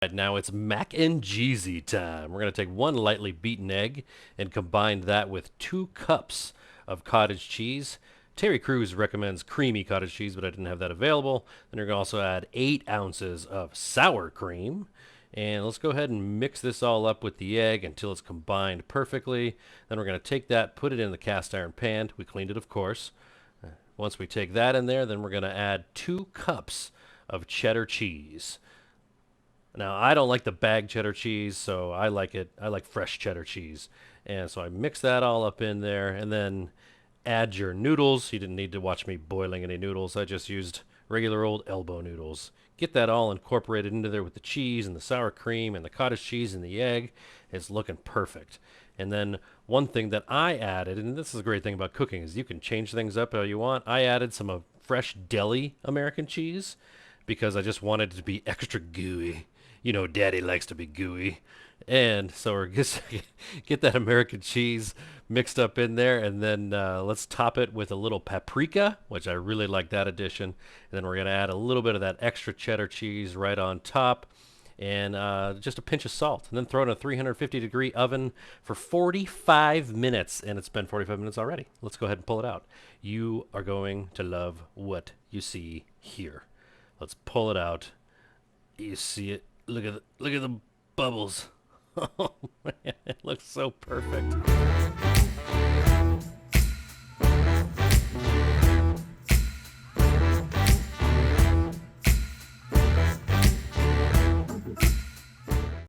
Right, now it's mac and Jeezy time. We're going to take one lightly beaten egg and combine that with 2 cups of cottage cheese. Terry Crews recommends creamy cottage cheese, but I didn't have that available. Then you're going to also add 8 ounces of sour cream. And let's go ahead and mix this all up with the egg until it's combined perfectly. Then we're going to take that, put it in the cast iron pan. We cleaned it, of course. Once we take that in there, then we're going to add 2 cups of cheddar cheese. Now, I don't like the bag cheddar cheese, so I like fresh cheddar cheese. And so I mix that all up in there and then add your noodles. You didn't need to watch me boiling any noodles. I just used regular old elbow noodles. Get that all incorporated into there with the cheese and the sour cream and the cottage cheese and the egg. It's looking perfect. And then one thing that I added, and this is a great thing about cooking, is you can change things up how you want. I added some fresh deli American cheese because I just wanted it to be extra gooey. You know, Daddy likes to be gooey. And so we're just get that American cheese mixed up in there, and then let's top it with a little paprika, which I really like that addition. And then we're going to add a little bit of that extra cheddar cheese right on top, and just a pinch of salt. And then throw it in a 350-degree oven for 45 minutes, and it's been 45 minutes already. Let's go ahead and pull it out. You are going to love what you see here. Let's pull it out. You see it. Look at the bubbles. Oh man, it looks so perfect.